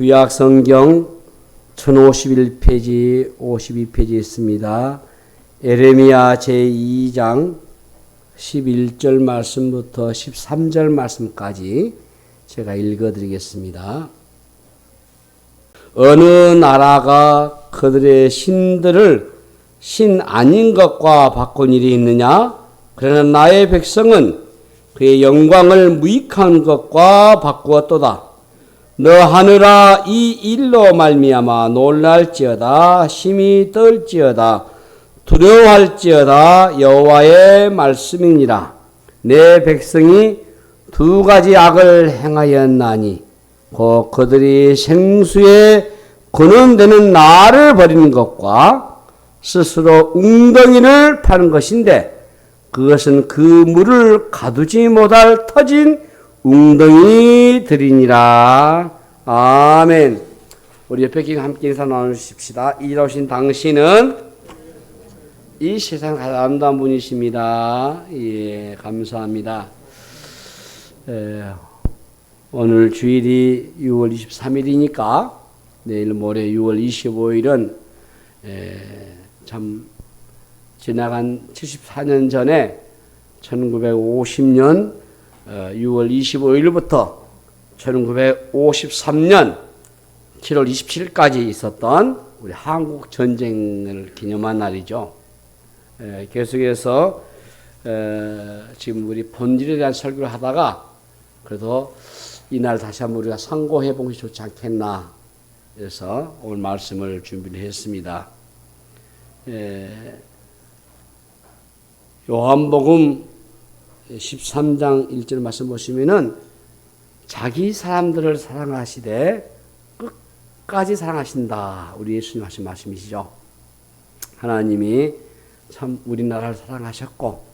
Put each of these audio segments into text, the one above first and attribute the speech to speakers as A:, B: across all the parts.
A: 구약성경 1051페이지 52페이지 있습니다. 에레미야 제2장 11절 말씀부터 13절 말씀까지 제가 읽어드리겠습니다. 어느 나라가 그들의 신들을 신 아닌 것과 바꾼 일이 있느냐? 그러나 나의 백성은 그의 영광을 무익한 것과 바꾸었도다. 너 하늘아 이 일로 말미암아 놀랄지어다. 심히 떨지어다. 두려워할지어다. 여호와의 말씀이니라. 내 백성이 두 가지 악을 행하였나니 곧 그들이 생수에 근원되는 나를 버리는 것과 스스로 웅덩이를 파는 것인데 그것은 그 물을 가두지 못할 터진 웅덩이들이니라. 아멘. 우리 옆에 끼고 함께 인사 나누십시다. 이로신 당신은 이 세상 가장 아름다운 분이십니다. 예, 감사합니다. 오늘 주일이 6월 23일이니까 내일 모레 6월 25일은 참 지나간 74년 전에 1950년 6월 25일부터 1953년 7월 27일까지 있었던 우리 한국 전쟁을 기념한 날이죠. 계속해서 지금 우리 본질에 대한 설교를 하다가 그래도 이날 다시 한번 우리가 상고해 보는 것이 좋지 않겠나 그래서 오늘 말씀을 준비를 했습니다. 요한복음 13장 1절 말씀 보시면은 자기 사람들을 사랑하시되 끝까지 사랑하신다. 우리 예수님 하신 말씀이시죠. 하나님이 참 우리나라를 사랑하셨고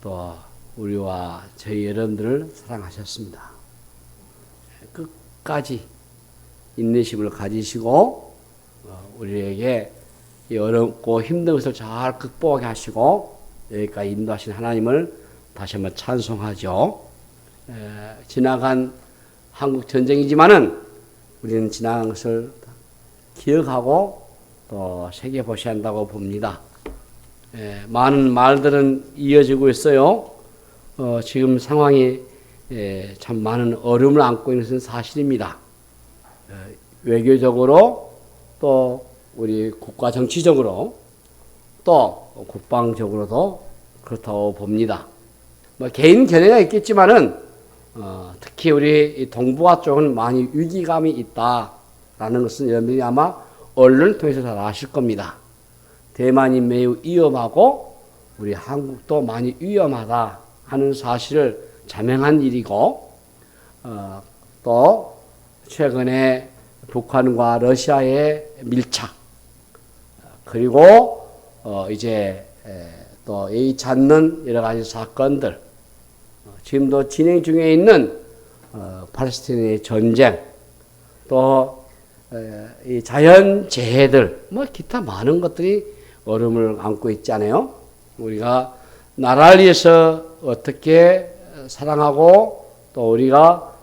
A: 또 우리와 저희 여러분들을 사랑하셨습니다. 끝까지 인내심을 가지시고 우리에게 어렵고 힘든 것을 잘 극복하게 하시고 여기까지 인도하신 하나님을 다시 한번 찬송하죠. 지나간 한국 전쟁이지만은 우리는 지나간 것을 기억하고 또 새겨보셔야 한다고 봅니다. 많은 말들은 이어지고 있어요. 지금 상황이 참 많은 어려움을 안고 있는 것은 사실입니다. 외교적으로 또 우리 국가 정치적으로 또 국방적으로도 그렇다고 봅니다. 뭐 개인 견해가 있겠지만은 특히 우리 동북아 쪽은 많이 위기감이 있다라는 것은 여러분들이 아마 언론을 통해서 잘 아실 겁니다. 대만이 매우 위험하고 우리 한국도 많이 위험하다 하는 사실을 자명한 일이고 또 최근에 북한과 러시아의 밀착 그리고 이제 또 예의치 않는 여러 가지 사건들 지금도 진행 중에 있는 팔레스타인의 전쟁 또 이 자연재해들 뭐 기타 많은 것들이 어려움을 안고 있잖아요. 우리가 나라를 위해서 어떻게 사랑하고 또 우리가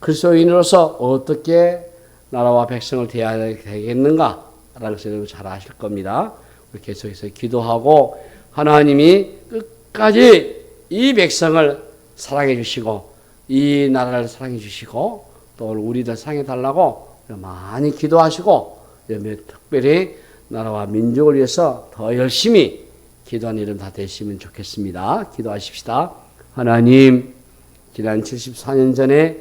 A: 그리스도인으로서 어떻게 나라와 백성을 대해야 되겠는가라는 것을 잘 아실 겁니다. 우리 계속해서 기도하고 하나님이 끝까지 이 백성을 사랑해 주시고 이 나라를 사랑해 주시고 또 우리들 사랑해 달라고 많이 기도하시고 특별히 나라와 민족을 위해서 더 열심히 기도하는 일은 다 되시면 좋겠습니다. 기도하십시다. 하나님, 지난 74년 전에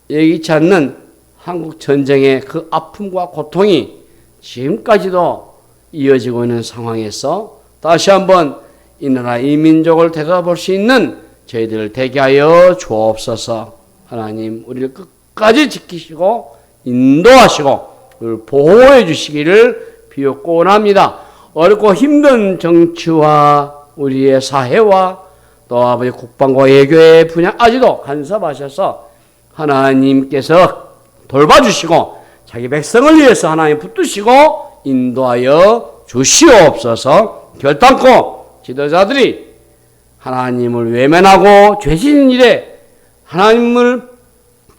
A: 예기치 않는 한국 전쟁의 그 아픔과 고통이 지금까지도 이어지고 있는 상황에서 다시 한번 이 나라 이 민족을 되돌아볼 수 있는 저희들을 되게 하여 주옵소서. 하나님, 우리를 끝까지 지키시고 인도하시고 우리를 보호해 주시기를 비옵고 원합니다. 어렵고 힘든 정치와 우리의 사회와 또 아버지 국방과 외교의 분야까지도 간섭하셔서 하나님께서 돌봐주시고 자기 백성을 위해서 하나님 붙드시고 인도하여 주시옵소서. 결단코 지도자들이 하나님을 외면하고 죄짓는 일에 하나님을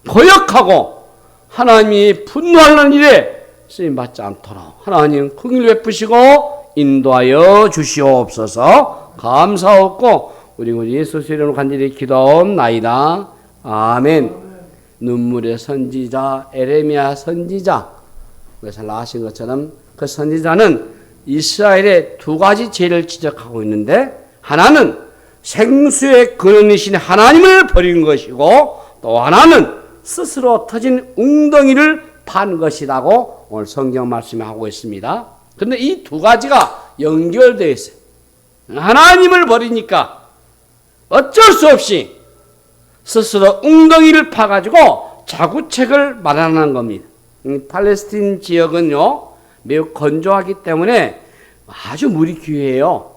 A: 거역하고 하나님이 분노하는 일에 쓰임받지 않도록 하나님 긍휼 베푸시고 인도하여 주시옵소서. 감사하고 우리 예수 이름으로 간절히 기도하옵나이다. 아멘. 눈물의 선지자 에레미야 선지자, 잘 아신 것처럼 그 선지자는 이스라엘의 두 가지 죄를 지적하고 있는데, 하나는 생수의 근원이신 하나님을 버린 것이고, 또 하나는 스스로 터진 웅덩이를 판 것이라고 오늘 성경 말씀에 하고 있습니다. 그런데 이 두 가지가 연결되어 있어요. 하나님을 버리니까 어쩔 수 없이 스스로 웅덩이를 파가지고 자구책을 마련하는 겁니다. 팔레스틴 지역은요, 매우 건조하기 때문에 아주 물이 귀해요.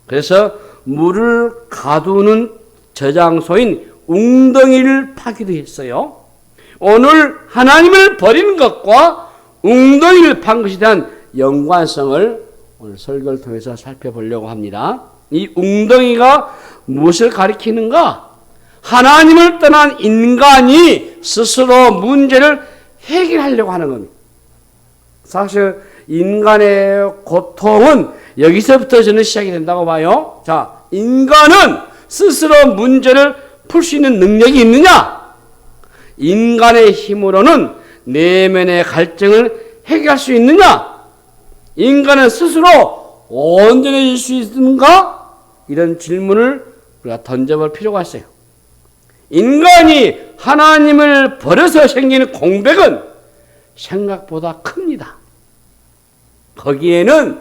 A: 그래서 물을 가두는 저장소인 웅덩이를 파기도 했어요. 오늘 하나님을 버리는 것과 웅덩이를 판 것에 대한 연관성을 오늘 설교를 통해서 살펴보려고 합니다. 이 웅덩이가 무엇을 가리키는가? 하나님을 떠난 인간이 스스로 문제를 해결하려고 하는 겁니다. 사실 인간의 고통은 여기서부터 저는 시작이 된다고 봐요. 자, 인간은 스스로 문제를 풀 수 있는 능력이 있느냐? 인간의 힘으로는 내면의 갈증을 해결할 수 있느냐? 인간은 스스로 온전해질 수 있는가? 이런 질문을 우리가 던져볼 필요가 있어요. 인간이 하나님을 버려서 생기는 공백은 생각보다 큽니다. 거기에는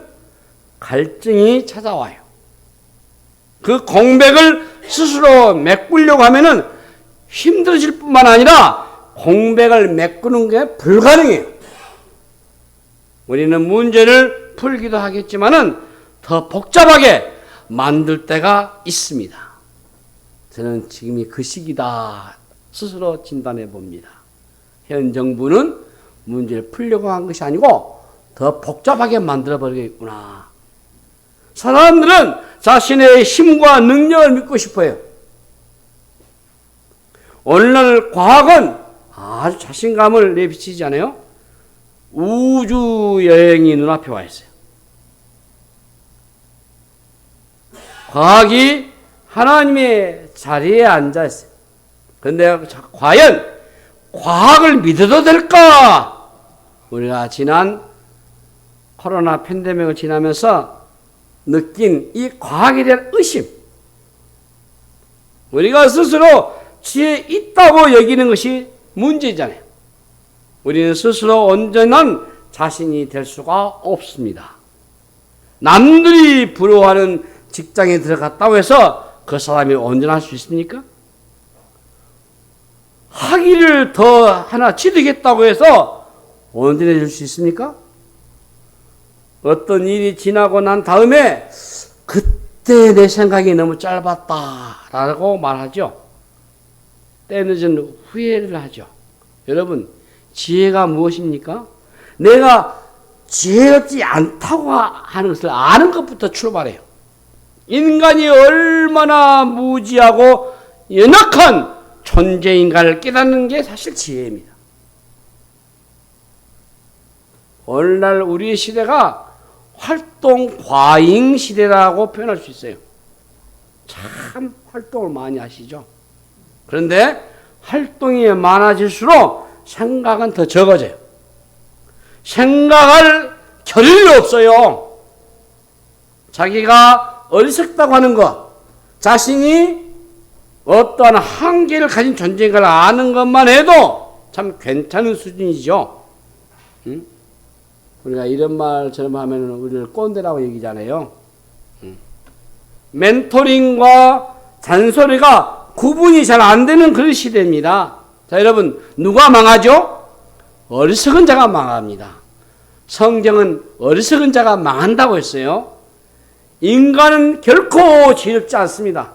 A: 갈증이 찾아와요. 그 공백을 스스로 메꾸려고 하면은 힘들어질 뿐만 아니라 공백을 메꾸는 게 불가능해요. 우리는 문제를 풀기도 하겠지만은 더 복잡하게 만들 때가 있습니다. 저는 지금이 그 시기다 스스로 진단해 봅니다. 현 정부는 문제를 풀려고 한 것이 아니고 더 복잡하게 만들어 버리겠구나. 사람들은 자신의 힘과 능력을 믿고 싶어요. 오늘날 과학은 아주 자신감을 내비치지 않아요? 우주 여행이 눈앞에 와 있어요. 과학이 하나님의 자리에 앉아 있어요. 그런데 과연 과학을 믿어도 될까? 우리가 지난 코로나 팬데믹을 지나면서 느낀 이 과학에 대한 의심. 우리가 스스로 지혜 있다고 여기는 것이 문제잖아요. 우리는 스스로 온전한 자신이 될 수가 없습니다. 남들이 부러워하는 직장에 들어갔다고 해서 그 사람이 온전할 수 있습니까? 학위를 더 하나 취득했다고 해서 온전해질 수 있습니까? 어떤 일이 지나고 난 다음에 그때 내 생각이 너무 짧았다라고 말하죠. 때늦은 후회를 하죠. 여러분, 지혜가 무엇입니까? 내가 지혜롭지 않다고 하는 것을 아는 것부터 출발해요. 인간이 얼마나 무지하고 연약한 존재인가를 깨닫는 게 사실 지혜입니다. 오늘날 우리의 시대가 활동 과잉 시대라고 표현할 수 있어요. 참 활동을 많이 하시죠. 그런데 활동이 많아질수록 생각은 더 적어져요. 생각할 겨를이 없어요. 자기가 어리석다고 하는 것, 자신이 어떠한 한계를 가진 존재인가를 아는 것만 해도 참 괜찮은 수준이죠. 응? 우리가 이런 말처럼 하면 우리를 꼰대라고 얘기잖아요. 멘토링과 잔소리가 구분이 잘 안 되는 그런 시대입니다. 자, 여러분, 누가 망하죠? 어리석은 자가 망합니다. 성경은 어리석은 자가 망한다고 했어요. 인간은 결코 지혜롭지 않습니다.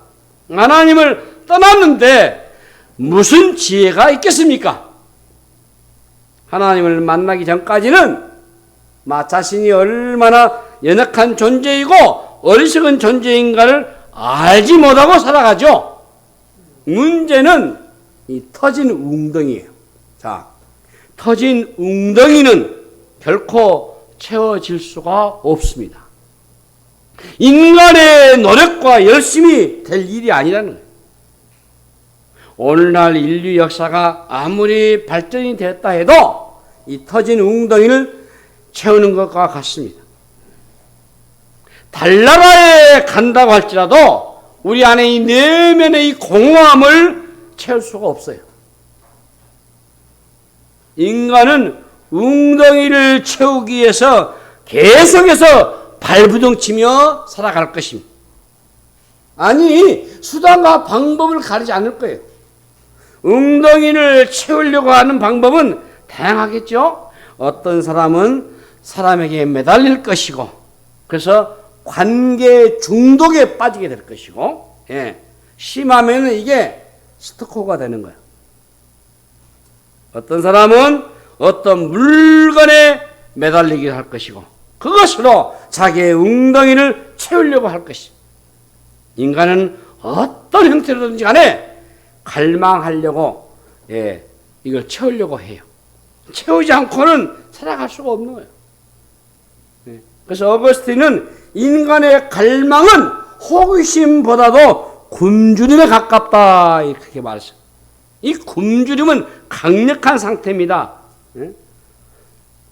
A: 하나님을 떠났는데 무슨 지혜가 있겠습니까? 하나님을 만나기 전까지는 자신이 얼마나 연약한 존재이고 어리석은 존재인가를 알지 못하고 살아가죠. 문제는 이 터진 웅덩이에요. 자, 터진 웅덩이는 결코 채워질 수가 없습니다. 인간의 노력과 열심이 될 일이 아니라는 거예요. 오늘날 인류 역사가 아무리 발전이 됐다 해도 이 터진 웅덩이를 채우는 것과 같습니다. 달나라에 간다고 할지라도 우리 안에 이 내면의 이 공허함을 채울 수가 없어요. 인간은 웅덩이를 채우기 위해서 계속해서 발부둥치며 살아갈 것입니다. 아니, 수단과 방법을 가리지 않을 거예요. 웅덩이를 채우려고 하는 방법은 다양하겠죠. 어떤 사람은 사람에게 매달릴 것이고, 그래서 관계 중독에 빠지게 될 것이고, 심하면 이게 스토커가 되는 거예요. 어떤 사람은 어떤 물건에 매달리게 할 것이고, 그것으로 자기의 웅덩이를 채우려고 할 것이고, 인간은 어떤 형태로든지 간에 갈망하려고 이걸 채우려고 해요. 채우지 않고는 살아갈 수가 없는 거예요. 그래서 어거스틴은 인간의 갈망은 호기심보다도 굶주림에 가깝다 이렇게 말했어요. 이 굶주림은 강력한 상태입니다.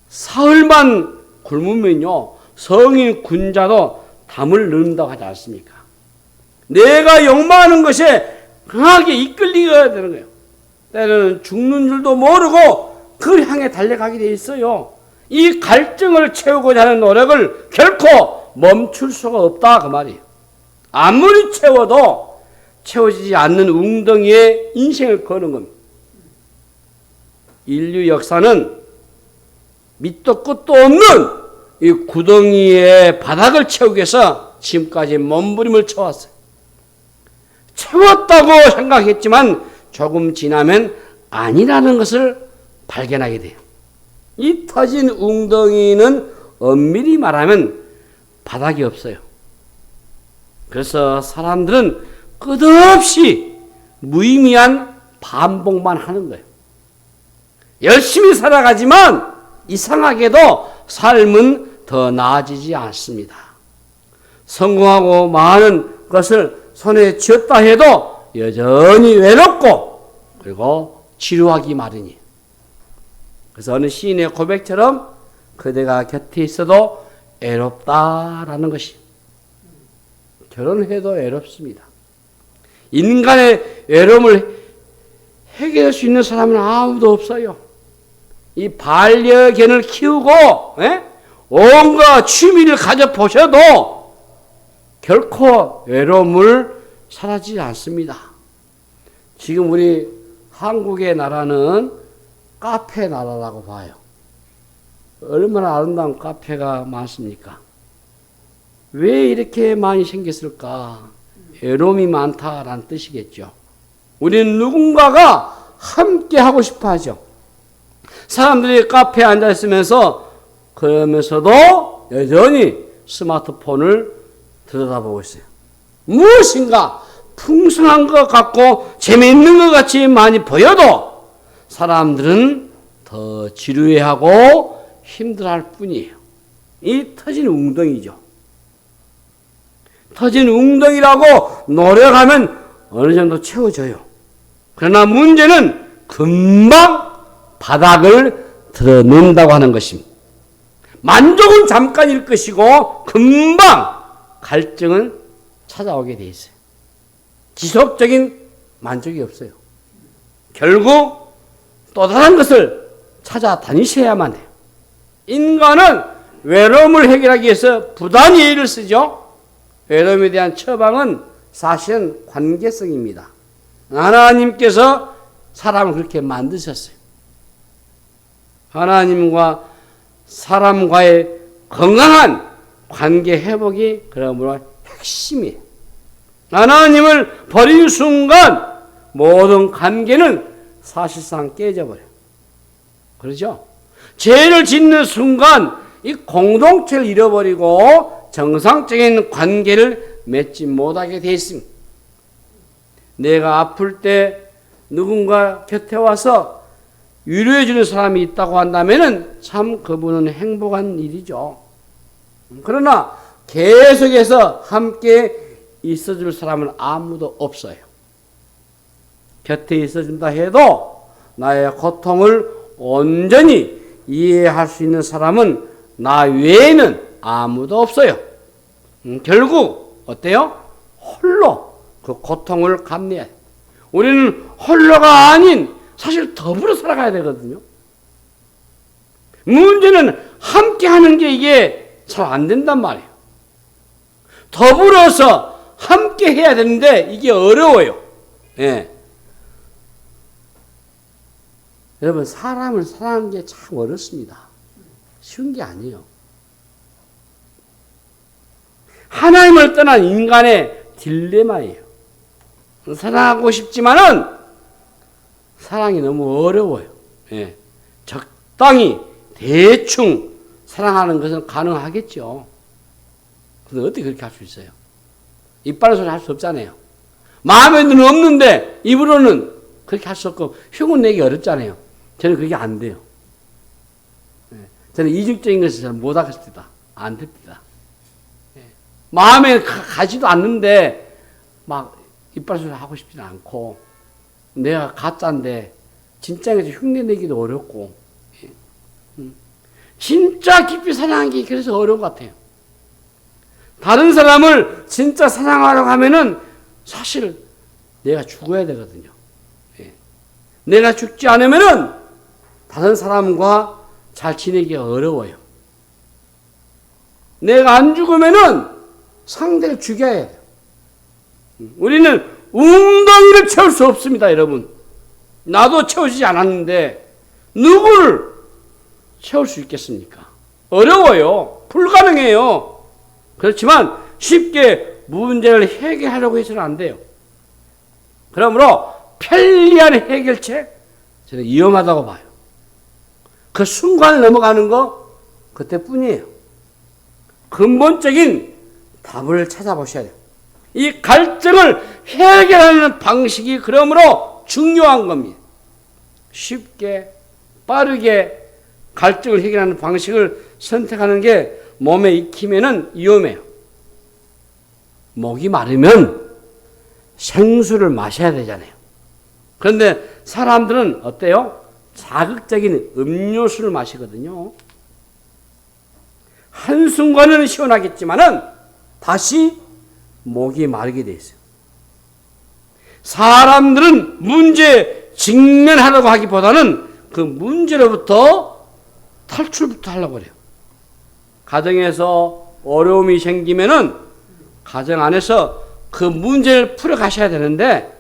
A: 사흘만 굶으면요 성인 군자도 담을 넣는다고 하지 않습니까? 내가 욕망하는 것에 강하게 이끌리게 되는 거예요. 때로는 죽는 줄도 모르고 그를 향해 달려가게 돼 있어요. 이 갈증을 채우고자 하는 노력을 결코 멈출 수가 없다 그 말이에요. 아무리 채워도 채워지지 않는 웅덩이에 인생을 거는 겁니다. 인류 역사는 밑도 끝도 없는 이 구덩이의 바닥을 채우기 위해서 지금까지 몸부림을 쳐왔어요. 채웠다고 생각했지만 조금 지나면 아니라는 것을 발견하게 돼요. 이 터진 웅덩이는 엄밀히 말하면 바닥이 없어요. 그래서 사람들은 끝없이 무의미한 반복만 하는 거예요. 열심히 살아가지만 이상하게도 삶은 더 나아지지 않습니다. 성공하고 많은 것을 손에 쥐었다 해도 여전히 외롭고 그리고 지루하기 마련이에요. 그래서 어느 시인의 고백처럼 그대가 곁에 있어도 애롭다라는 것이 결혼해도 외롭습니다. 인간의 외로움을 해결할 수 있는 사람은 아무도 없어요. 이 반려견을 키우고 온갖 취미를 가져보셔도 결코 외로움을 사라지지 않습니다. 지금 우리 한국의 나라는 카페 나라라고 봐요. 얼마나 아름다운 카페가 많습니까? 왜 이렇게 많이 생겼을까? 외로움이 많다라는 뜻이겠죠. 우리는 누군가가 함께 하고 싶어 하죠. 사람들이 카페에 앉아 있으면서 그러면서도 여전히 스마트폰을 들여다보고 있어요. 무엇인가 풍성한 것 같고 재미있는 것 같이 많이 보여도 사람들은 더 지루해하고 힘들어할 뿐이에요. 이 터진 웅덩이죠. 터진 웅덩이라고 노력하면 어느 정도 채워져요. 그러나 문제는 금방 바닥을 드러낸다고 하는 것입니다. 만족은 잠깐일 것이고 금방 갈증은 찾아오게 돼 있어요. 지속적인 만족이 없어요. 결국 또 다른 것을 찾아다니셔야만 해요. 인간은 외로움을 해결하기 위해서 부단히 애를 쓰죠. 외로움에 대한 처방은 사실은 관계성입니다. 하나님께서 사람을 그렇게 만드셨어요. 하나님과 사람과의 건강한 관계 회복이 그러므로 핵심이에요. 하나님을 버린 순간 모든 관계는 사실상 깨져버려요. 그렇죠? 죄를 짓는 순간 이 공동체를 잃어버리고 정상적인 관계를 맺지 못하게 되어 있습니다. 내가 아플 때 누군가 곁에 와서 위로해주는 사람이 있다고 한다면은 참 그분은 행복한 일이죠. 그러나 계속해서 함께 있어줄 사람은 아무도 없어요. 곁에 있어준다 해도 나의 고통을 온전히 이해할 수 있는 사람은 나 외에는 아무도 없어요. 결국 어때요? 홀로 그 고통을 감내해야 돼요. 우리는 홀로가 아닌 사실 더불어 살아가야 되거든요. 문제는 함께 하는 게 이게 잘 안 된단 말이에요. 더불어서 함께 해야 되는데 이게 어려워요. 예. 여러분, 사람을 사랑하는 게 참 어렵습니다. 쉬운 게 아니에요. 하나님을 떠난 인간의 딜레마예요. 사랑하고 싶지만은 사랑이 너무 어려워요. 예. 적당히 대충 사랑하는 것은 가능하겠죠. 근데 어떻게 그렇게 할 수 있어요? 이빨로 소리 할 수 없잖아요. 마음에는 없는데 입으로는 그렇게 할 수 없고 흉은 내기 어렵잖아요. 저는 그게 안 돼요. 예. 저는 이중적인 것을 잘 못하겠습니다. 안 됩니다. 예. 마음에 가지도 않는데 막 이빨 소리 하고 싶지는 않고 내가 가짜인데 진짜에서 흉내내기도 어렵고 진짜 깊이 사랑하는 게 그래서 어려운 것 같아요. 다른 사람을 진짜 사랑하려고 하면은 사실 내가 죽어야 되거든요. 내가 죽지 않으면은 다른 사람과 잘 지내기가 어려워요. 내가 안 죽으면은 상대를 죽여야 돼요. 우리는 웅덩이를 채울 수 없습니다, 여러분. 나도 채우지 않았는데 누구를 채울 수 있겠습니까? 어려워요. 불가능해요. 그렇지만 쉽게 문제를 해결하려고 해서는 안 돼요. 그러므로 편리한 해결책, 저는 위험하다고 봐요. 그 순간을 넘어가는 거 그때뿐이에요. 근본적인 답을 찾아보셔야 돼요. 이 갈등을 해결하는 방식이 그러므로 중요한 겁니다. 쉽게 빠르게 갈등을 해결하는 방식을 선택하는 게 몸에 익히면은 위험해요. 목이 마르면 생수를 마셔야 되잖아요. 그런데 사람들은 어때요? 자극적인 음료수를 마시거든요. 한순간은 시원하겠지만은 다시 목이 마르게 돼 있어요. 사람들은 문제에 직면하려고 하기보다는 그 문제로부터 탈출부터 하려고 그래요. 가정에서 어려움이 생기면은 가정 안에서 그 문제를 풀어 가셔야 되는데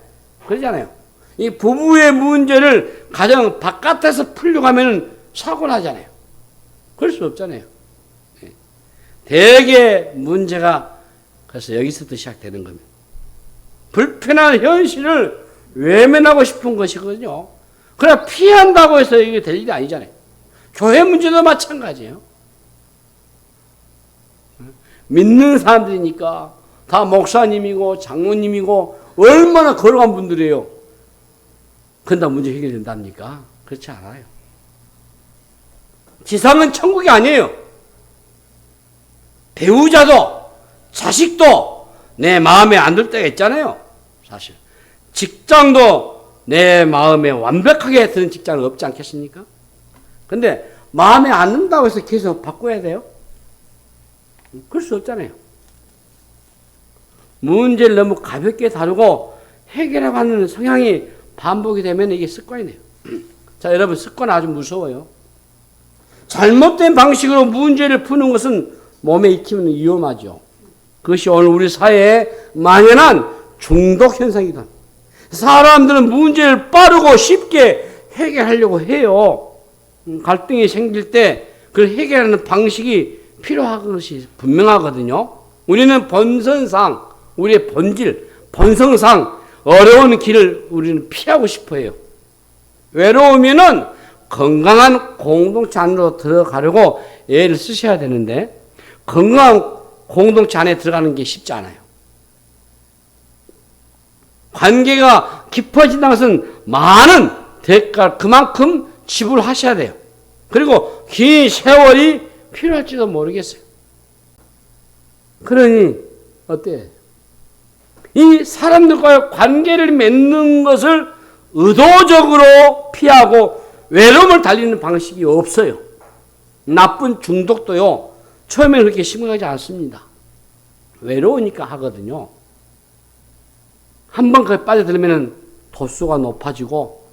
A: 그러잖아요. 이 부부의 문제를 가정 바깥에서 풀려고 하면 사고 나잖아요. 그럴 수 없잖아요. 대개 문제가 그래서 여기서부터 시작되는 겁니다. 불편한 현실을 외면하고 싶은 것이거든요. 그러나 피한다고 해서 이게 될 일이 아니잖아요. 교회 문제도 마찬가지예요. 믿는 사람들이니까 다 목사님이고 장로님이고 얼마나 거룩한 분들이에요. 그런다 문제 해결된답니까? 그렇지 않아요. 지상은 천국이 아니에요. 배우자도 자식도 내 마음에 안 들 때가 있잖아요. 사실 직장도 내 마음에 완벽하게 드는 직장은 없지 않겠습니까? 근데 마음에 안 든다고 해서 계속 바꿔야 돼요? 그럴 수 없잖아요. 문제를 너무 가볍게 다루고 해결하고 하는 성향이 반복이 되면 이게 습관이 돼요. 자, 여러분, 습관 아주 무서워요. 잘못된 방식으로 문제를 푸는 것은 몸에 익히면 위험하죠. 그것이 오늘 우리 사회에 만연한 중독 현상이다. 사람들은 문제를 빠르고 쉽게 해결하려고 해요. 갈등이 생길 때 그걸 해결하는 방식이 필요한 것이 분명하거든요. 우리는 본성상, 우리의 본질, 본성상 어려운 길을 우리는 피하고 싶어 해요. 외로우면은 건강한 공동체 안으로 들어가려고 애를 쓰셔야 되는데 건강한 공동체 안에 들어가는 게 쉽지 않아요. 관계가 깊어진다는 것은 많은 대가, 그만큼 지불하셔야 돼요. 그리고 긴 세월이 필요할지도 모르겠어요. 그러니 어때요? 이 사람들과의 관계를 맺는 것을 의도적으로 피하고 외로움을 달리는 방식이 없어요. 나쁜 중독도요, 처음에는 그렇게 심각하지 않습니다. 외로우니까 하거든요. 한번 거기에 빠져들면 도수가 높아지고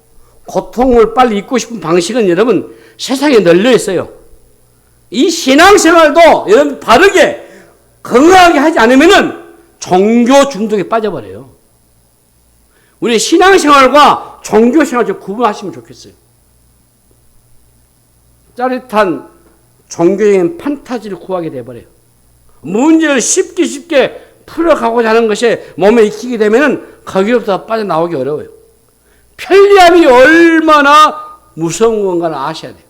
A: 고통을 빨리 잊고 싶은 방식은 여러분 세상에 널려 있어요. 이 신앙생활도 여러분 바르게 건강하게 하지 않으면 종교 중독에 빠져버려요. 우리 신앙생활과 종교생활 좀 구분하시면 좋겠어요. 짜릿한 종교적인 판타지를 구하게 돼버려요. 문제를 쉽게 풀어가고자 하는 것에 몸에 익히게 되면 거기로부터 빠져나오기 어려워요. 편리함이 얼마나 무서운 건가를 아셔야 돼요.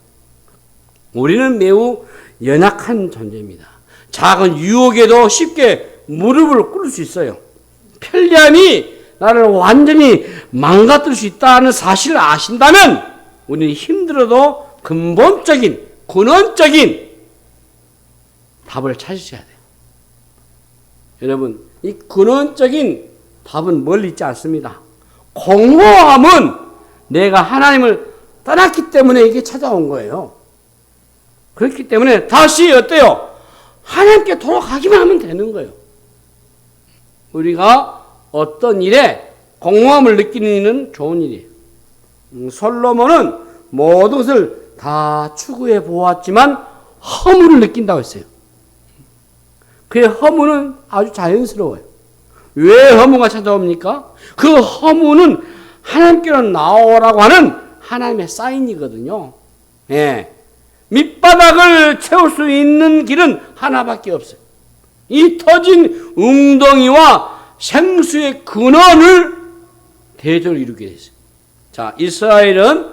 A: 우리는 매우 연약한 존재입니다. 작은 유혹에도 쉽게 무릎을 꿇을 수 있어요. 편리함이 나를 완전히 망가뜨릴 수 있다는 사실을 아신다면 우리는 힘들어도 근본적인, 근원적인 답을 찾으셔야 돼요. 여러분, 이 근원적인 답은 멀리 있지 않습니다. 공허함은 내가 하나님을 떠났기 때문에 이게 찾아온 거예요. 그렇기 때문에 다시 어때요? 하나님께 돌아가기만 하면 되는 거예요. 우리가 어떤 일에 공허함을 느끼는 일은 좋은 일이에요. 솔로몬은 모든 것을 다 추구해 보았지만 허물을 느낀다고 했어요. 그의 허물은 아주 자연스러워요. 왜 허무가 찾아옵니까? 그 허무는 하나님께로 나오라고 하는 하나님의 사인이거든요. 예. 밑바닥을 채울 수 있는 길은 하나밖에 없어요. 이 터진 웅덩이와 생수의 근원을 대조를 이루게 됐어요. 자, 이스라엘은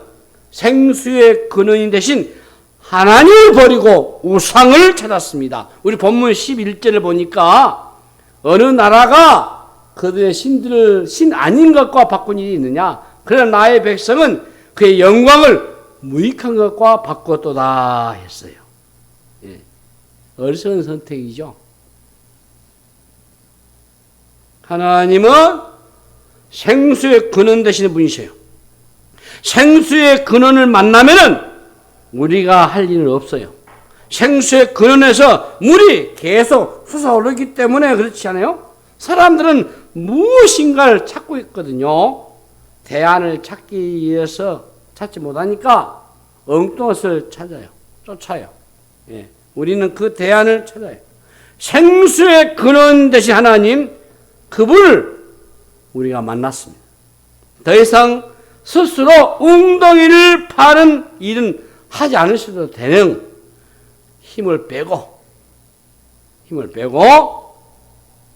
A: 생수의 근원인 대신 하나님을 버리고 우상을 찾았습니다. 우리 본문 11절을 보니까 어느 나라가 그들의 신들을 신 아닌 것과 바꾼 일이 있느냐? 그러나 나의 백성은 그의 영광을 무익한 것과 바꿨도다 했어요. 예. 어리석은 선택이죠. 하나님은 생수의 근원 되시는 분이세요. 생수의 근원을 만나면은 우리가 할 일은 없어요. 생수의 근원에서 물이 계속 솟아오르기 때문에 그렇지 않아요? 사람들은 무엇인가를 찾고 있거든요. 대안을 찾기 위해서 찾지 못하니까 엉뚱한 것을 찾아요. 쫓아요. 예. 우리는 그 대안을 찾아요. 생수의 근원 되신 하나님, 그분을 우리가 만났습니다. 더 이상 스스로 웅덩이를 파는 일은 하지 않으셔도 되는 힘을 빼고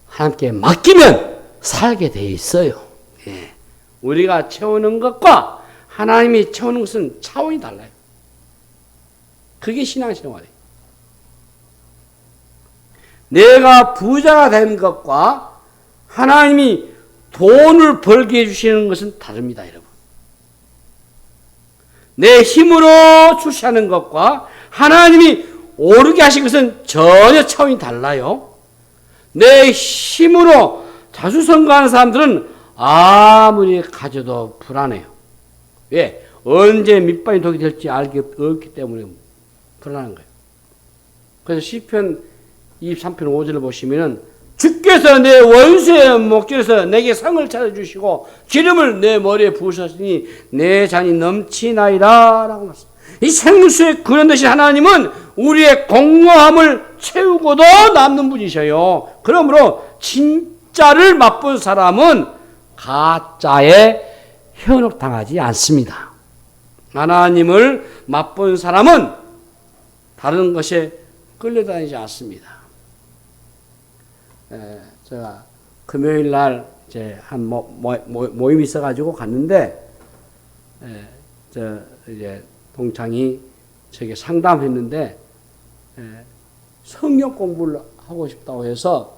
A: 하나님께 맡기면 살게 돼 있어요. 예. 우리가 채우는 것과 하나님이 채우는 것은 차원이 달라요. 그게 신앙생활이에요. 내가 부자가 된 것과 하나님이 돈을 벌게 해주시는 것은 다릅니다, 여러분. 내 힘으로 출시하는 것과 하나님이 오르게 하신 것은 전혀 차원이 달라요. 내 힘으로 자수성가하는 사람들은 아무리 가져도 불안해요. 왜? 언제 밑바닥이 독이 될지 알기 없기 때문에 불안한 거예요. 그래서 시편 23편 5절을 보시면은 주께서 내 원수의 목전에서 내게 상을 차려주시고 기름을 내 머리에 부으셨으니 내 잔이 넘치나이다 라고 말씀합니다. 이 생수의 근원 되신 하나님은 우리의 공허함을 채우고도 남는 분이셔요. 그러므로 진짜를 맛본 사람은 가짜에 현혹당하지 않습니다. 하나님을 맛본 사람은 다른 것에 끌려다니지 않습니다. 제가 금요일 날 이제 한 모임이 있어가지고 갔는데, 이제 동창이 저에게 상담했는데, 성경 공부를 하고 싶다고 해서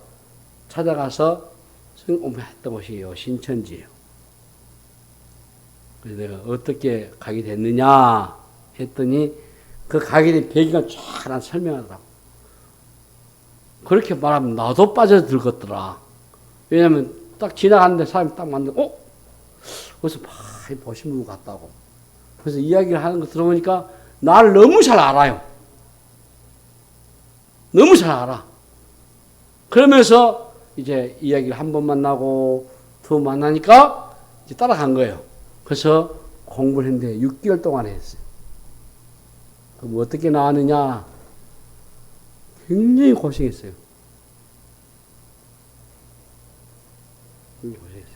A: 찾아가서 성경 공부했던 곳이에요. 신천지예요. 그래서 내가 어떻게 가게 됐느냐 했더니 그 가게 된 배경을 쫙 난 설명하더라고. 그렇게 말하면 나도 빠져들겠더라. 왜냐면 딱 지나가는데 사람이 딱 만나고, 그래서 많이 보신 분 같다고. 그래서 이야기를 하는 거 들어보니까 나를 너무 잘 알아요. 너무 잘 알아. 그러면서 이제 이야기를 한 번 만나고 두 번 만나니까 이제 따라간 거예요. 그래서 공부를 했는데 6개월 동안 했어요. 그럼 어떻게 나왔느냐? 굉장히 고생했어요. 굉장히 고생했어요.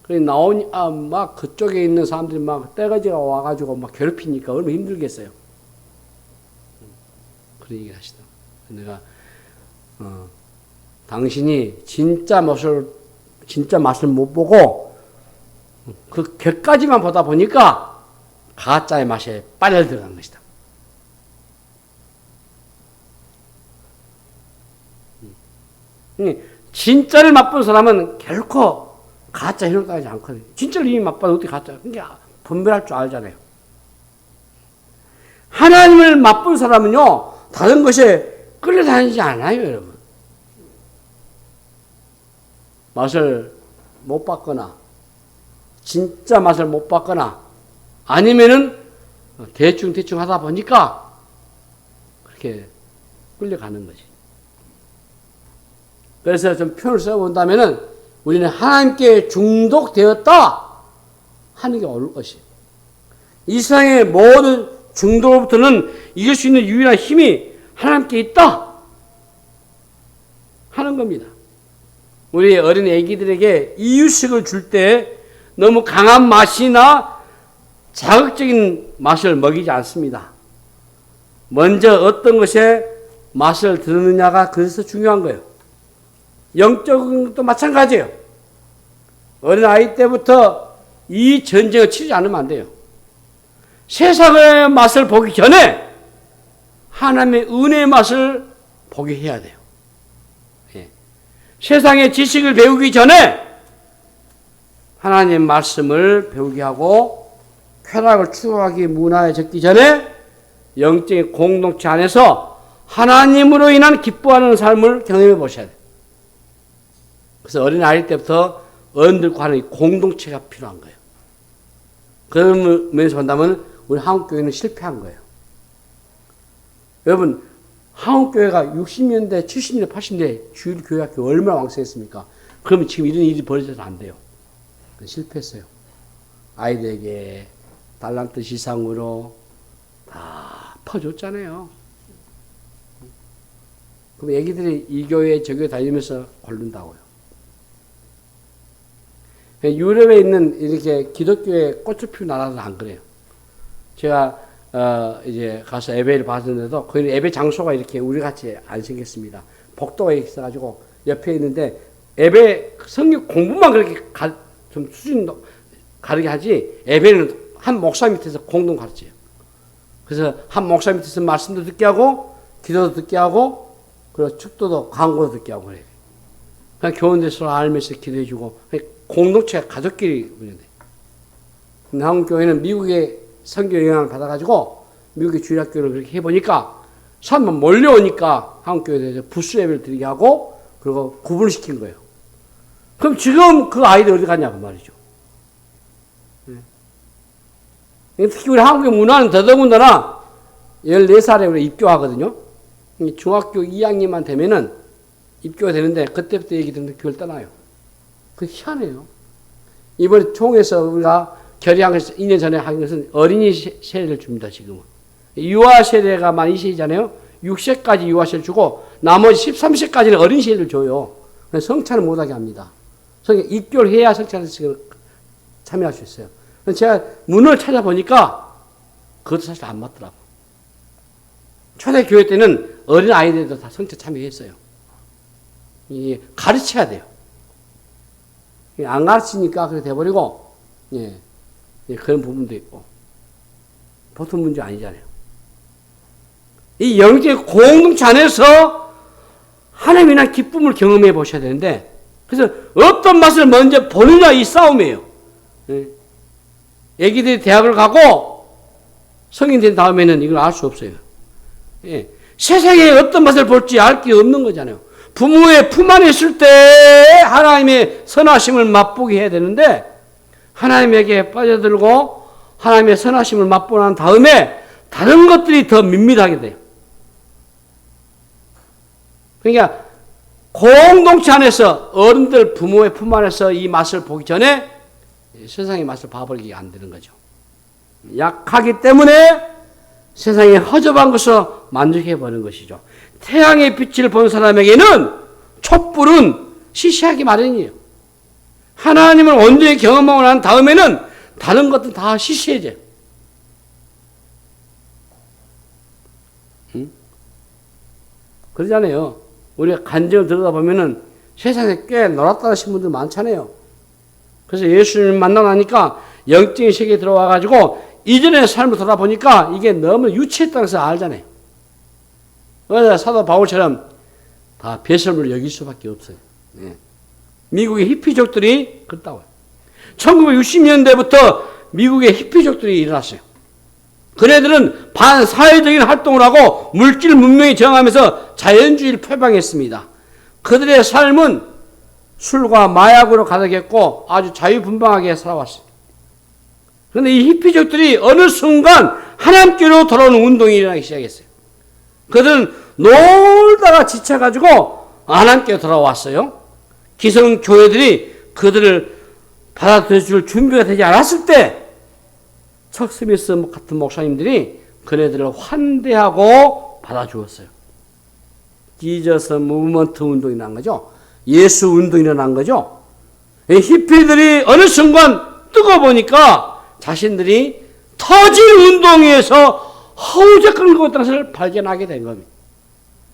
A: 그래 나오니 막 그쪽에 있는 사람들이 막 떼거지가 와가지고 막 괴롭히니까 얼마나 힘들겠어요. 그런 얘기를 하시더라고요. 내가 당신이 진짜 맛을 못 보고 그 격까지만 보다 보니까 가짜의 맛에 빨려 들어간 것이다. 진짜를 맛본 사람은 결코 가짜 희롱당하지 않거든요. 진짜를 이미 맛봐도 어떻게 가짜, 그러니까 분별할 줄 알잖아요. 하나님을 맛본 사람은요, 다른 것에 끌려다니지 않아요, 여러분. 맛을 못 봤거나, 진짜 맛을 못 봤거나, 아니면은 대충 하다 보니까 그렇게 끌려가는 거지. 그래서 좀 표현을 써본다면은 우리는 하나님께 중독되었다 하는 게 옳을 것이에요. 이 세상의 모든 중독으로부터는 이길 수 있는 유일한 힘이 하나님께 있다 하는 겁니다. 우리 어린 애기들에게 이유식을 줄 때 너무 강한 맛이나 자극적인 맛을 먹이지 않습니다. 먼저 어떤 것에 맛을 들으느냐가 그래서 중요한 거예요. 영적인 것도 마찬가지예요. 어린 아이 때부터 이 전쟁을 치지 않으면 안 돼요. 세상의 맛을 보기 전에 하나님의 은혜의 맛을 보게 해야 돼요. 예. 세상의 지식을 배우기 전에 하나님의 말씀을 배우게 하고 쾌락을 추구하기 문화에 적기 전에 영적인 공동체 안에서 하나님으로 인한 기뻐하는 삶을 경험해 보셔야 돼요. 그래서 어린 아이 때부터 어른들과 하는 공동체가 필요한 거예요. 그런 면에서 본다면 우리 한국교회는 실패한 거예요. 여러분, 한국교회가 60년대, 70년대, 80년대 주일교회학교 얼마나 왕성했습니까? 그러면 지금 이런 일이 벌어져서 안 돼요. 실패했어요. 아이들에게 달란트 시상으로 다 퍼줬잖아요. 그럼 애기들이 이 교회 저 교회 다니면서 고른다고요. 유럽에 있는 이렇게 기독교의 꽃을 피운 나라는 안 그래요. 제가 이제 가서 예배를 받았는데도 거기 예배 장소가 이렇게 우리 같이 안 생겼습니다. 복도가 있어가지고 옆에 있는데 예배 성경 공부만 그렇게 좀 수준도 가르게 하지 예배는 한 목사 밑에서 공동 가르쳐요. 그래서 한 목사 밑에서 말씀도 듣게 하고 기도도 듣게 하고 그리고 축도도 광고도 듣게 하고 그래요. 그냥 교원들 서로 알면서 기도해주고 공동체가 가족끼리 운영돼. 근데 한국 교회는 미국의 선교 영향을 받아가지고 미국의 주일학교를 그렇게 해보니까 사람만 몰려오니까 한국 교회에 대해서 부수 예배를 드리게 하고 그리고 구분시킨 거예요. 그럼 지금 그 아이들 어디 갔냐고 말이죠. 특히 우리 한국의 문화는 더더군다나 14살에 우리 입교하거든요. 중학교 2학년만 되면은 입교가 되는데 그때부터 얘기 듣는데 교회를 떠나요. 그게 희한해요. 이번에 총에서 우리가 결의한 것을 2년 전에 한 것은 어린이 세례를 줍니다, 지금은. 유아 세례가 만 2세잖아요. 6세까지 유아 세례를 주고 나머지 13세까지는 어린 세례를 줘요. 성찬을 못하게 합니다. 입교를 해야 성찬에 참여할 수 있어요. 제가 문을 찾아보니까 그것도 사실 안 맞더라고. 초대교회 때는 어린 아이들도 다 성찬 참여했어요. 가르쳐야 돼요. 안 가르치니까 그렇게 돼버리고, 그런 부분도 있고. 보통 문제 아니잖아요. 이 영적 공동체 안에서 하나님이나 기쁨을 경험해 보셔야 되는데, 그래서 어떤 맛을 먼저 보느냐 이 싸움이에요. 애기들이 대학을 가고, 성인 된 다음에는 이걸 알 수 없어요. 예. 세상에 어떤 맛을 볼지 알 게 없는 거잖아요. 부모의 품 안에 있을 때 하나님의 선하심을 맛보게 해야 되는데 하나님에게 빠져들고 하나님의 선하심을 맛보고 난 다음에 다른 것들이 더 밋밋하게 돼요. 그러니까 공동체 안에서 어른들 부모의 품 안에서 이 맛을 보기 전에 세상의 맛을 봐버리게 안 되는 거죠. 약하기 때문에 세상에 허접한 것을 만족해버리는 것이죠. 태양의 빛을 본 사람에게는 촛불은 시시하기 마련이에요. 하나님을 온전히 경험하고 난 다음에는 다른 것들은 다 시시해져요. 응? 그러잖아요. 우리가 간증을 들여다보면은 세상에 꽤 놀았다 하신 분들 많잖아요. 그래서 예수님 만나고 나니까 영적인 세계에 들어와가지고 이전의 삶을 돌아보니까 이게 너무 유치했다는 것을 알잖아요. 그래서 사도 바울처럼 다 배설물을 여길 수밖에 없어요. 네. 미국의 히피족들이 그렇다고요. 1960년대부터 미국의 히피족들이 일어났어요. 그네들은 반사회적인 활동을 하고 물질 문명에 저항하면서 자연주의를 표방했습니다. 그들의 삶은 술과 마약으로 가득했고 아주 자유분방하게 살아왔어요. 그런데 이 히피족들이 어느 순간 하나님께로 돌아오는 운동이 일어나기 시작했어요. 그들은 놀다가 지쳐가지고 하나님께 돌아왔어요. 기성교회들이 그들을 받아들여줄 준비가 되지 않았을 때 척 스미스 같은 목사님들이 그네들을 환대하고 받아주었어요. 지저스 무브먼트 운동이 난 거죠. 예수 운동이 일어난 거죠. 히피들이 어느 순간 뜨고 보니까 자신들이 터진 운동에서 허우적거리는 것을 발견하게 된 겁니다.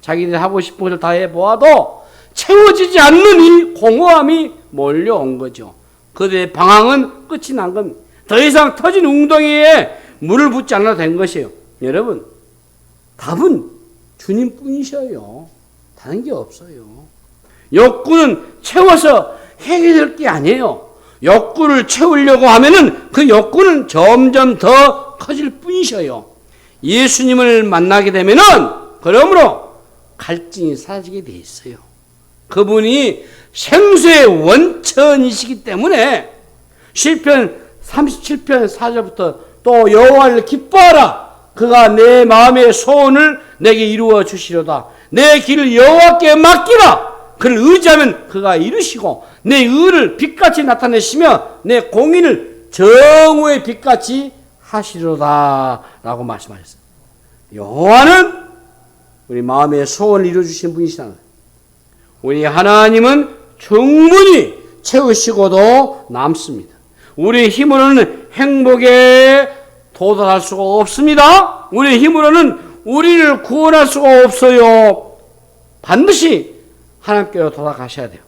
A: 자기들이 하고 싶은 것을 다 해보아도 채워지지 않는 이 공허함이 몰려온 거죠. 그들의 방황은 끝이 난 겁니다. 더 이상 터진 웅덩이에 물을 붓지 않아도 된 것이에요. 여러분, 답은 주님뿐이셔요. 다른 게 없어요. 욕구는 채워서 해결될 게 아니에요. 욕구를 채우려고 하면은 그 욕구는 점점 더 커질 뿐이셔요. 예수님을 만나게 되면은 그러므로 갈증이 사라지게 돼 있어요. 그분이 생수의 원천이시기 때문에 시편 37편 4절부터 또 여호와를 기뻐하라. 그가 내 마음의 소원을 내게 이루어 주시려다. 내 길을 여호와께 맡기라. 그를 의지하면 그가 이루시고 내 의를 빛같이 나타내시며 내 공의를 정오의 빛같이 하시리로다 라고 말씀하셨어요. 여호와는 우리 마음의 소원을 이루어주신 분이시다. 우리 하나님은 충분히 채우시고도 남습니다. 우리의 힘으로는 행복에 도달할 수가 없습니다. 우리의 힘으로는 우리를 구원할 수가 없어요. 반드시 하나님께로 돌아가셔야 돼요.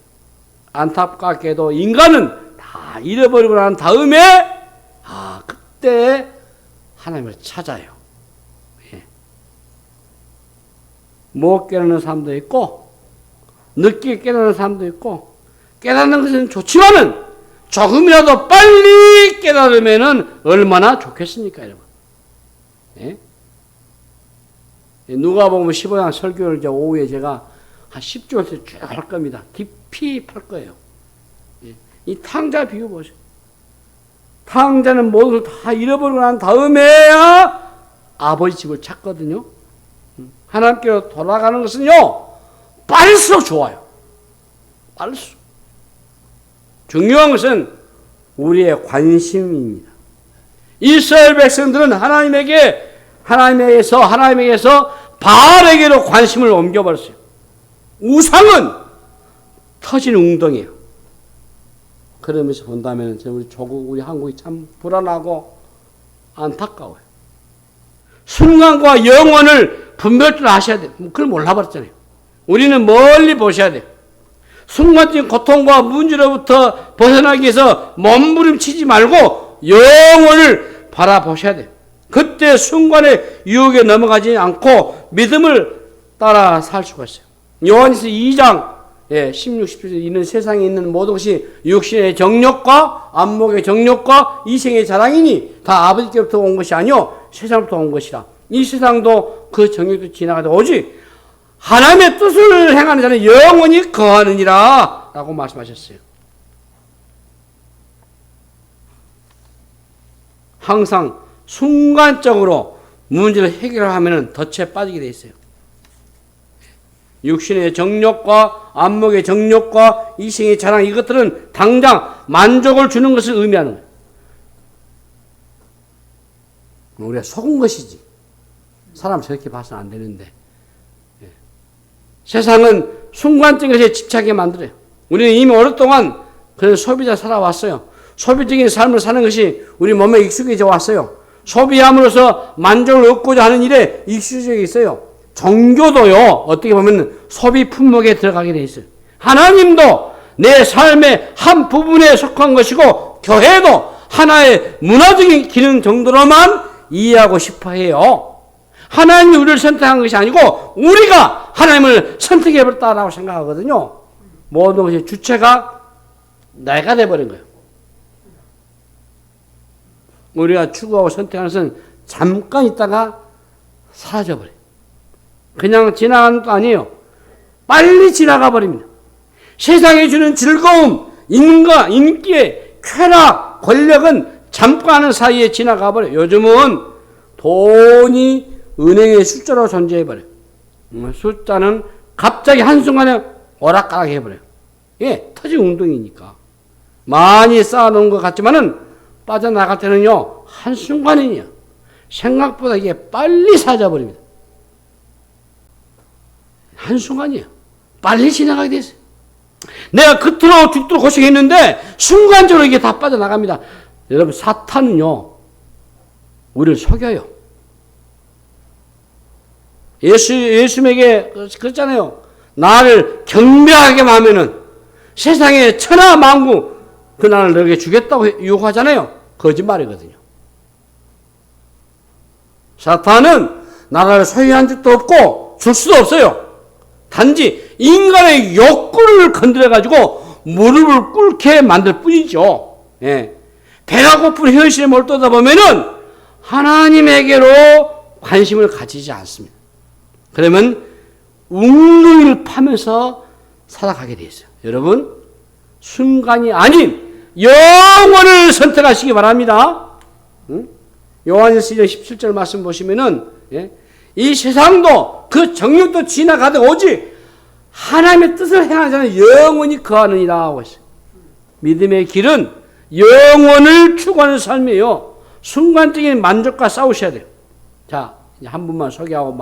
A: 안타깝게도 인간은 다 잃어버리고 난 다음에 그때 하나님을 찾아요. 예. 못 깨닫는 사람도 있고 늦게 깨닫는 사람도 있고 깨닫는 것은 좋지만은 조금이라도 빨리 깨달으면 얼마나 좋겠습니까, 여러분? 예? 누가복음 15장 설교를 이제 오후에 제가 한 10주에서 쭉 할 겁니다. 깊이 팔 거예요. 예? 이 탕자 비유 보세요. 탕자는 모든 걸 다 잃어버리고 난 다음에야 아버지 집을 찾거든요. 하나님께로 돌아가는 것은요, 빠를수록 좋아요. 빠를수록. 중요한 것은 우리의 관심입니다. 이스라엘 백성들은 하나님에게서 바알에게로 관심을 옮겨버렸어요. 우상은 터진 웅덩이에요. 그러면서 본다면 우리 조국, 우리 한국이 참 불안하고 안타까워요. 순간과 영원을 분별줄 아셔야 돼요. 그걸 몰라버렸잖아요. 우리는 멀리 보셔야 돼요. 순간적인 고통과 문제로부터 벗어나기 위해서 몸부림치지 말고 영원을 바라보셔야 돼요. 그때 순간의 유혹에 넘어가지 않고 믿음을 따라 살 수가 있어요. 요한일서 2장 16, 17절 이는 세상에 있는 모든 것이 육신의 정욕과 안목의 정욕과 이생의 자랑이니 다 아버지께로부터 온 것이 아니요 세상부터 온 것이라. 이 세상도 그 정욕도 지나가다 오직 하나님의 뜻을 행하는 자는 영원히 거하느니라 라고 말씀하셨어요. 항상 순간적으로 문제를 해결하면 덫에 빠지게 돼 있어요. 육신의 정욕과 안목의 정욕과 이생의 자랑, 이것들은 당장 만족을 주는 것을 의미하는 거예요. 우리가 속은 것이지. 사람 저렇게 봐서는 안 되는데. 세상은 순간적인 것에 집착하게 만들어요. 우리는 이미 오랫동안 그런 소비자 살아왔어요. 소비적인 삶을 사는 것이 우리 몸에 익숙해져 왔어요. 소비함으로써 만족을 얻고자 하는 일에 익숙해져 있어요. 종교도요, 어떻게 보면 소비 품목에 들어가게 돼 있어요. 하나님도 내 삶의 한 부분에 속한 것이고, 교회도 하나의 문화적인 기능 정도로만 이해하고 싶어 해요. 하나님이 우리를 선택한 것이 아니고, 우리가 하나님을 선택해버렸다라고 생각하거든요. 모든 것의 주체가 내가 돼버린 거예요. 우리가 추구하고 선택하는 것은 잠깐 있다가 사라져버려요. 그냥 지나가는 것도 아니에요. 빨리 지나가 버립니다. 세상에 주는 즐거움, 인기의 쾌락, 권력은 잠깐 하는 사이에 지나가 버려요. 요즘은 돈이 은행의 숫자로 존재해 버려요. 숫자는 갑자기 한순간에 오락가락 해버려요. 예, 터진 웅덩이니까. 많이 쌓아놓은 것 같지만은 빠져나갈 때는요, 한순간이에요. 생각보다 이게 빨리 사라져버립니다. 한순간이에요. 빨리 지나가게 됐어요. 내가 겉으로 죽도록 고생했는데 순간적으로 이게 다 빠져나갑니다. 여러분, 사탄은요, 우리를 속여요. 예수님에게 그랬잖아요. 나를 경배하게 하면은 세상에 천하 만국 그 나를 너에게 주겠다고 유혹하잖아요. 거짓말이거든요. 사탄은 나라를 소유한 적도 없고 줄 수도 없어요. 단지 인간의 욕구를 건드려가지고 무릎을 꿇게 만들 뿐이죠. 예. 배가 고픈 현실에 몰두하다 보면은 하나님에게로 관심을 가지지 않습니다. 그러면 웅덩이를 파면서 살아가게 돼 있어요. 여러분, 순간이 아닌 영원을 선택하시기 바랍니다. 요한일서 2장 17절 말씀 보시면은, 예? 이 세상도 그 정욕도 지나가다 오직 하나님의 뜻을 행하는 자는 영원히 거하느니라 하고 있어요. 믿음의 길은 영원을 추구하는 삶이에요. 순간적인 만족과 싸우셔야 돼요. 자, 이제 한 분만 소개하고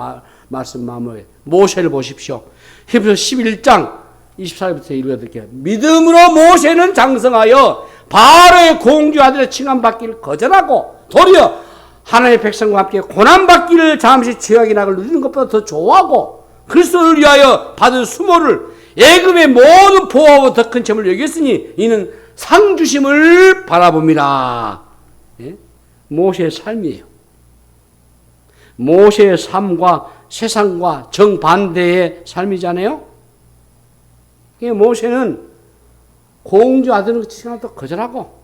A: 말씀 마무리. 모세를 보십시오. 히브리서 11장 24절부터 읽어드릴게요. 믿음으로 모세는 장성하여 바로의 공주 아들의 칭함받기를 거절하고 도리어 하나님의 백성과 함께 고난받기를 잠시 죄악의 낙을 누리는 것보다 더 좋아하고 그리스도를 위하여 받은 수모를 애굽의 모든 보호하고 더 큰 점을 여겼으니 이는 상 주심을 바라봅니다. 예? 모세의 삶이에요. 모세의 삶과 세상과 정반대의 삶이잖아요. 모세는 공주 아들의 칭함도 거절하고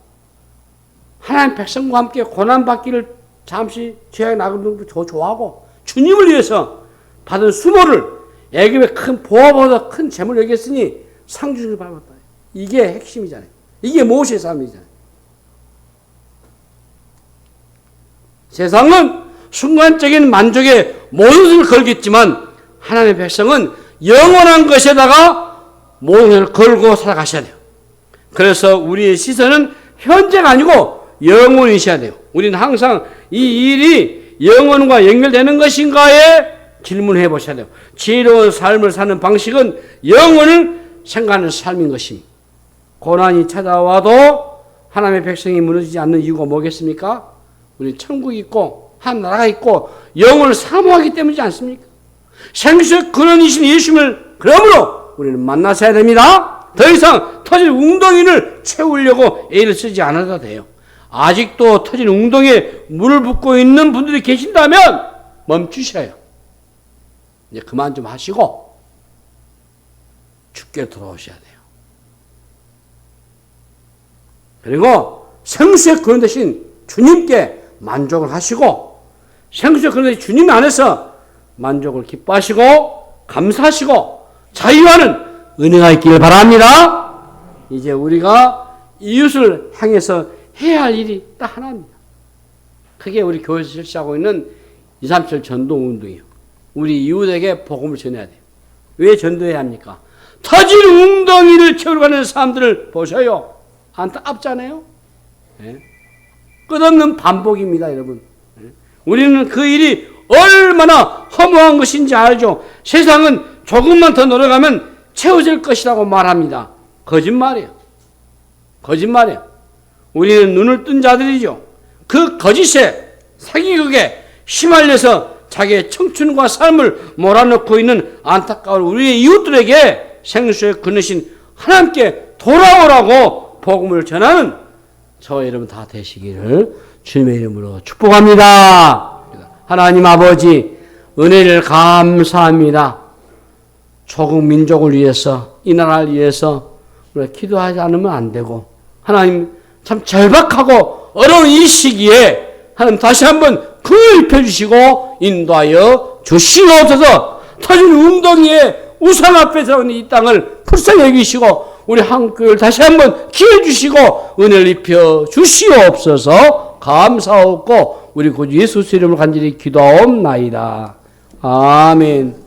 A: 하나님 백성과 함께 고난받기를 잠시 죄악의 낙을 누리는 것도 더 좋아하고 주님을 위해서 받은 수모를 애굽의 큰 보호보다 큰 재물을 여겼으니 상 주심을 바라봤다. 이게 핵심이잖아요. 이게 모세의 삶이잖아요. 세상은 순간적인 만족에 모든 것을 걸겠지만 하나님의 백성은 영원한 것에다가 모든 것을 걸고 살아가셔야 돼요. 그래서 우리의 시선은 현재가 아니고 영원이 있어야 돼요. 우리는 항상 이 일이 영원과 연결되는 것인가에 질문해 보셔야 돼요. 지혜로운 삶을 사는 방식은 영원을 생각하는 삶인 것입니다. 고난이 찾아와도 하나님의 백성이 무너지지 않는 이유가 뭐겠습니까? 우리 천국이 있고 한 나라가 있고 영혼을 사모하기 때문이지 않습니까? 생수의 근원이신 예수님을 그러므로 우리는 만나셔야 됩니다. 더 이상 터진 웅덩이를 채우려고 애를 쓰지 않아도 돼요. 아직도 터진 웅덩이에 물을 붓고 있는 분들이 계신다면 멈추셔요. 이제 그만 좀 하시고 주께로 돌아오셔야 돼요. 그리고 생수의 근원 대신 주님께 만족을 하시고 생수의 그런 주님 안에서 만족을 기뻐하시고 감사하시고 자유하는 은혜가 있기를 바랍니다. 이제 우리가 이웃을 향해서 해야 할 일이 딱 하나입니다. 그게 우리 교회에서 실시하고 있는 237 전도운동이에요. 우리 이웃에게 복음을 전해야 돼요. 왜 전도해야 합니까? 터진 웅덩이를 채우러 가는 사람들을 보셔요. 안타깝잖아요. 네. 끝없는 반복입니다, 여러분. 네. 우리는 그 일이 얼마나 허무한 것인지 알죠. 세상은 조금만 더 노력하면 채워질 것이라고 말합니다. 거짓말이에요. 거짓말이에요. 우리는 눈을 뜬 자들이죠. 그 거짓에 사기극에 휘말려서 자기의 청춘과 삶을 몰아넣고 있는 안타까운 우리의 이웃들에게 생수의 그늘이신 하나님께 돌아오라고 복음을 전하는 저와 여러분 다 되시기를 주님의 이름으로 축복합니다. 하나님 아버지 은혜를 감사합니다. 조국 민족을 위해서 이 나라를 위해서 우리가 기도하지 않으면 안 되고 하나님 참 절박하고 어려운 이 시기에 하나님 다시 한번 긍휼히 펴주시고 인도하여 주시옵소서. 터진 웅덩이에 우상 앞에 서는 이 땅을 불쌍히 여기시고 우리 한국교회를 다시 한번 기회 주시고 은혜를 입혀 주시옵소서. 감사하고 우리 구주 예수 이름으로 간절히 기도하옵나이다. 아멘.